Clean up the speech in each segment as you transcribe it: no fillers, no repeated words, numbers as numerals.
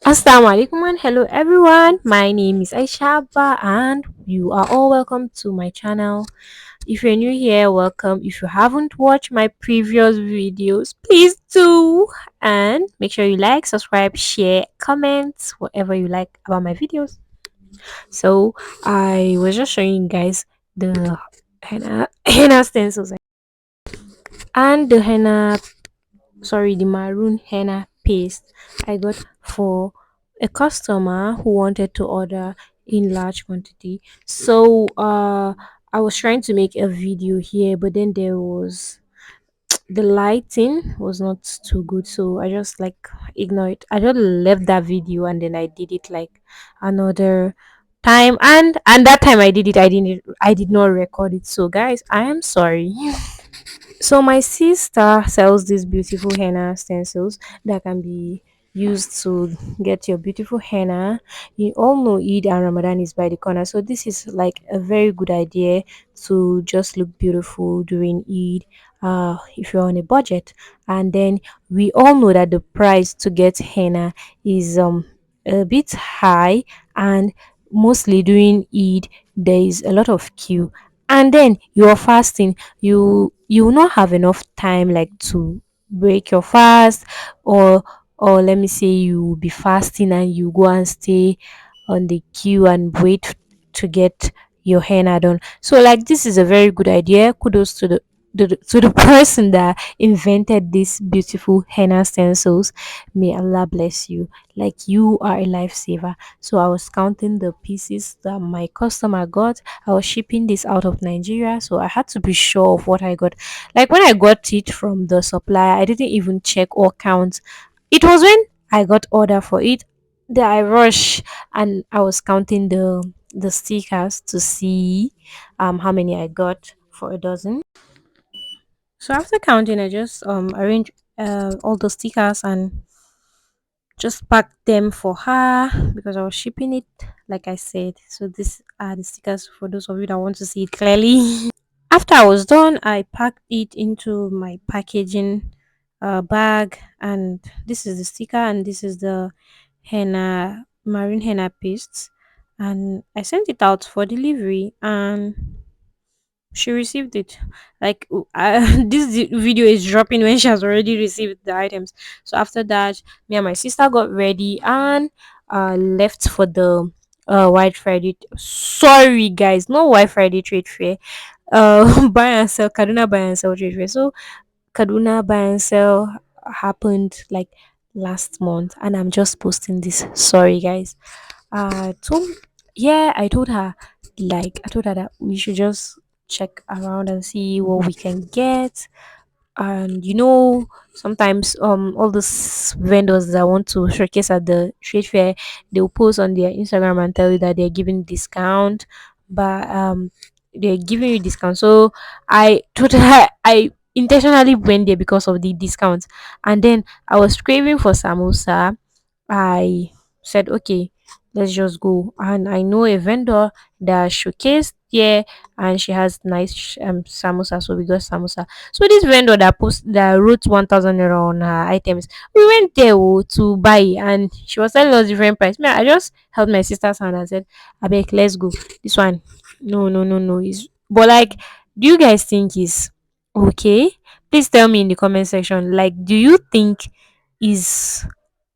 Assalamu alaikum and hello everyone. My name is Aishaba and you are all welcome to my channel. If you're new here, welcome. If you haven't watched my previous videos, please do and make sure you like, subscribe, share, comment, whatever you like about my videos. So I was just showing you guys the henna stencils and the the maroon henna paste I got for a customer who wanted to order in large quantity. So I was trying to make a video here, but then there was the lighting was not too good, so I just like ignored. I just left that video and then I did it like another time, and that time I did not record it. So guys, I am sorry. So my sister sells these beautiful henna stencils that can be used to get your beautiful henna. You all know Eid and Ramadan is by the corner, so this is like a very good idea to just look beautiful during Eid. If you're on a budget, and then we all know that the price to get henna is a bit high, and mostly during Eid there is a lot of queue, and then you're fasting, you will not have enough time like to break your fast, or let me say you will be fasting and you go and stay on the queue and wait to get your henna done. So like this is a very good idea. Kudos to the person that invented these beautiful henna stencils. May Allah bless you. Like you are a lifesaver. So I was counting the pieces that my customer got. I was shipping this out of Nigeria, so I had to be sure of what I got. Like when I got it from the supplier, I didn't even check or count. It was when I got order for it that I rush and I was counting the stickers to see how many I got for a dozen. So after counting, I just arranged all the stickers and just packed them for her because I was shipping it, like I said. So these are the stickers for those of you that want to see it clearly. After I was done, I packed it into my packaging bag, and this is the sticker, and this is the henna, marine henna paste, and I sent it out for delivery, and she received it. Like video is dropping when she has already received the items. So after that, me and my sister got ready and left for the White Friday. Sorry guys, no White Friday trade fair. Buy and sell, Kaduna buy and sell trade fair. So Kaduna buy and sell happened like last month, and I'm just posting this. Sorry guys. Told Yeah, I told her that we should just check around and see what we can get. And sometimes all those vendors that want to showcase at the trade fair, they'll post on their Instagram and tell you that they're giving discount, but they're giving you discount. So I told her I intentionally went there because of the discount, and then I was craving for samosa. I said, okay, let's just go. And I know a vendor that showcased there, and she has nice samosa. So we got samosa. So this vendor that wrote 1,000 naira on her items, we went there to buy, and she was telling us different price. Me, I just held my sister's hand and said, I beg, let's go. This one, no, no, no, no. Is but like, do you guys think is okay? Please tell me in the comment section. Like, do you think is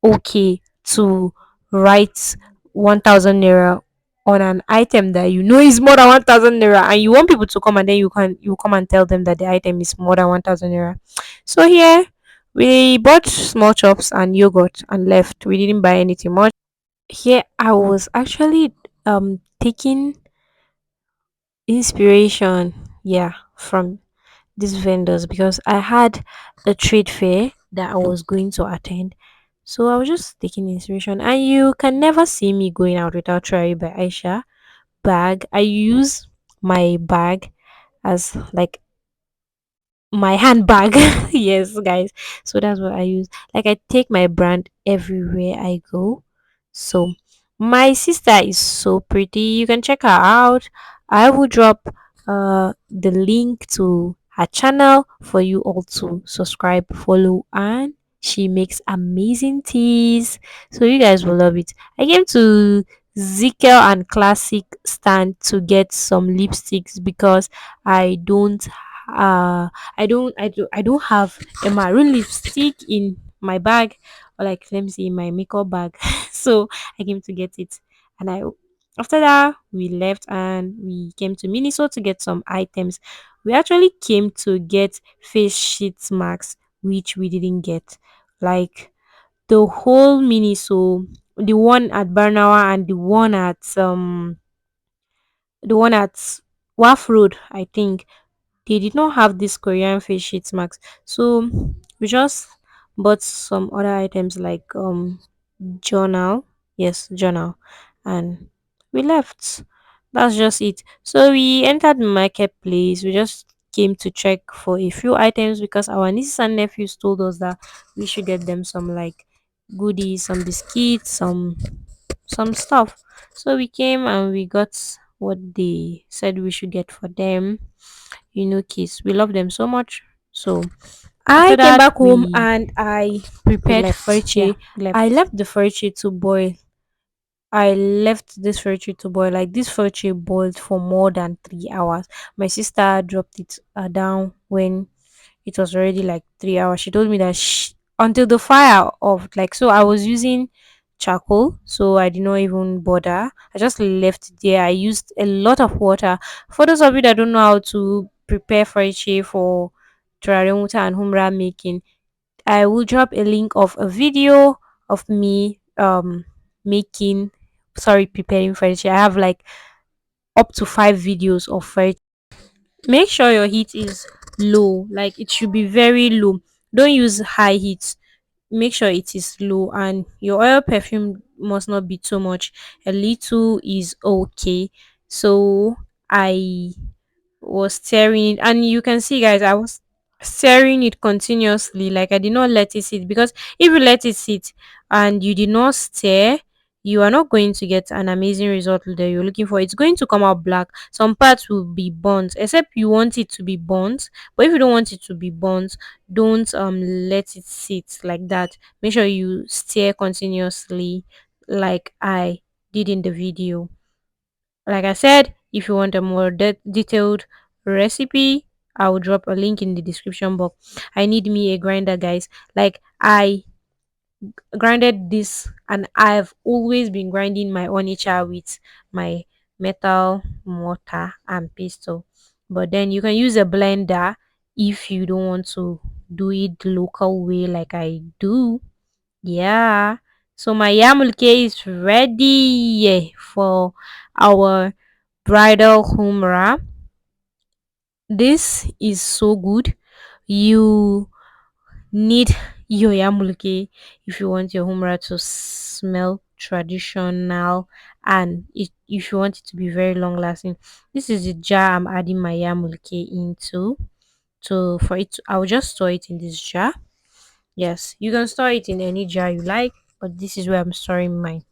okay to write 1,000 naira on an item that you know is more than 1,000 naira, and you want people to come, and then you come and tell them that the item is more than 1,000 naira? So here we bought small chops and yogurt and left. We didn't buy anything much. Here I was actually taking inspiration, yeah, from these vendors because I had a trade fair that I was going to attend. So I was just taking inspiration. And you can never see me going out without Try by Aisha bag. I use my bag as like my handbag. Yes, guys. So that's what I use. Like I take my brand everywhere I go. So my sister is so pretty. You can check her out. I will drop the link to her channel for you all to subscribe, follow, and She makes amazing teas. So you guys will love it. I came to Zickel and Classic stand to get some lipsticks because I don't I don't have a maroon lipstick in my bag, or like let me see, in my makeup bag. So I came to get it, and I after that we left and we came to Miniso to get some items. We actually came to get face sheet masks, which we didn't get. Like the whole Miniso, the one at Barnawa and the one at Wharf Road, I think they did not have this Korean face sheet mask. So we just bought some other items like journal. Yes, journal. And we left. That's just it. So we entered the marketplace. We just came to check for a few items because our nieces and nephews told us that we should get them some like goodies, some biscuits, some stuff. So we came and we got what they said we should get for them. You know, kids, we love them so much. So I after came that, back home we and I we prepared left. Yeah, fariche. we I left. left the fariche to boil. I left this fariche to boil. Like this fariche boiled for more than 3 hours. My sister dropped it down when it was already like 3 hours. She told me that until the fire off. Like so, I was using charcoal, so I did not even bother. I just left it there. I used a lot of water. For those of you that don't know how to prepare fariche for turare muta and humra making, I will drop a link of a video of me making preparing furniture. I have like up to 5 videos of furniture. Make sure your heat is low, like it should be very low. Don't use high heat. Make sure it is low, and your oil perfume must not be too much. A little is okay. So I was stirring it, and you can see, guys, I was stirring it continuously. Like I did not let it sit, because if you let it sit and you did not stir, you are not going to get an amazing result that you're looking for. It's going to come out black. Some parts will be burnt, except you want it to be burnt. But if you don't want it to be burnt, don't let it sit like that. Make sure you stir continuously, like I did in the video. Like I said, if you want a more detailed recipe, I will drop a link in the description box. I need me a grinder, guys. Like I grinded this, and I've always been grinding my onicha with my metal mortar and pestle. But then you can use a blender if you don't want to do it the local way like I do. Yeah. So my yamulke is ready for our bridal humra. This is so good. You need your yamulke if you want your humra to smell traditional, and if you want it to be very long lasting. This is the jar I'm adding my yamulke into. So for it, I'll just store it in this jar. Yes, you can store it in any jar you like, but this is where I'm storing mine.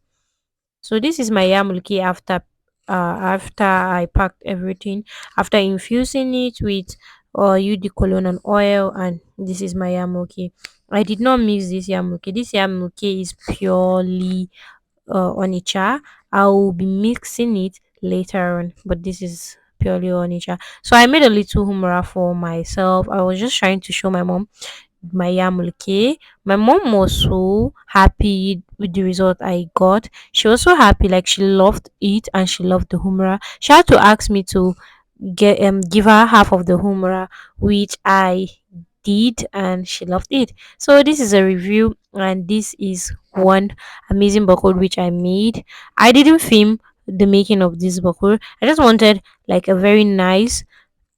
So this is my yamulke after I packed everything, after infusing it with eau de cologne and oil, and this is my yamulke. I did not mix this yamulke. This yamulke is purely onicha. I will be mixing it later on, but this is purely onicha. So I made a little humra for myself. I was just trying to show my mom my yamulke. My mom was so happy with the result I got. She was so happy, like she loved it and she loved the humra. She had to ask me to get give her half of the humra, which I did, and she loved it. So this is a review, and this is one amazing bakur which I made. I didn't film the making of this bakur. I just wanted like a very nice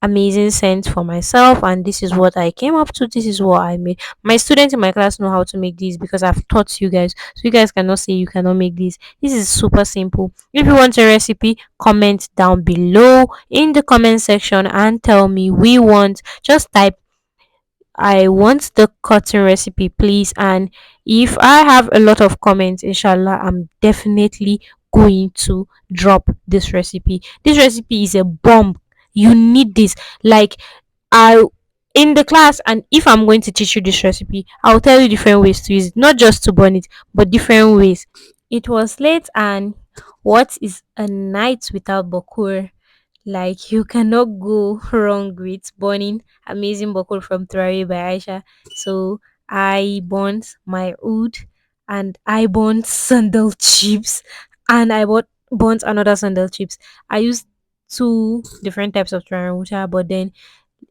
amazing scent for myself, and this is what I came up to. This is what I made. My students in my class know how to make these because I've taught you guys, so you guys cannot say you cannot make this is super simple. If you want a recipe, comment down below in the comment section and tell me. We want, just type I want the cotton recipe, please. And if I have a lot of comments, inshallah, I'm definitely going to drop this recipe. This recipe is a bomb. You need this. Like, I in the class. And if I'm going to teach you this recipe, I'll tell you different ways to use it, not just to burn it, but different ways. It was late, and what is a night without bakur? Like, you cannot go wrong with burning amazing bakur from Traore by Aisha. So I burnt my oud, and I burnt sandal chips, and I burnt another sandal chips. I used two different types of Traore, but then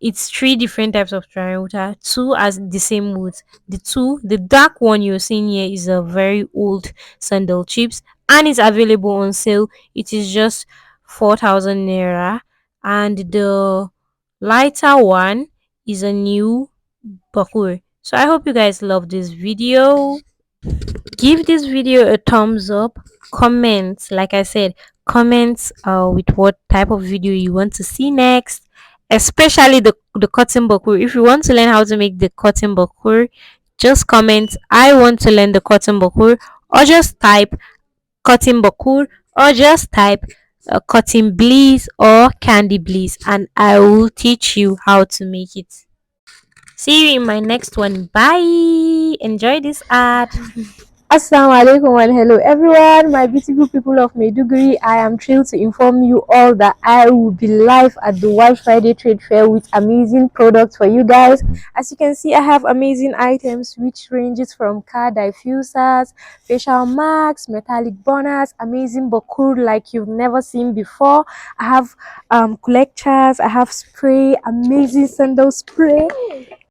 it's three different types of Triangular, two as the same woods. The dark one you're seeing here is a very old sandal chips, and it's available on sale. It is just 4,000 naira, and the lighter one is a new bakur. So I hope you guys love this video. Give this video a thumbs up. Comment, like I said, comments with what type of video you want to see next, especially the cotton bakur. If you want to learn how to make the cotton bakur, just comment I want to learn the cotton bakur, or just type cotton bakur, or just type cotton bliss or candy bliss, and I will teach you how to make it. See you in my next one. Bye. Enjoy this ad. Assalamu alaikum and hello everyone, my beautiful people of Maiduguri. I am thrilled to inform you all that I will be live at the World Friday Trade Fair with amazing products for you guys. As you can see, I have amazing items which ranges from car diffusers, facial masks, metallic burners, amazing bakur like you've never seen before. I have collectors, I have spray, amazing sandal spray,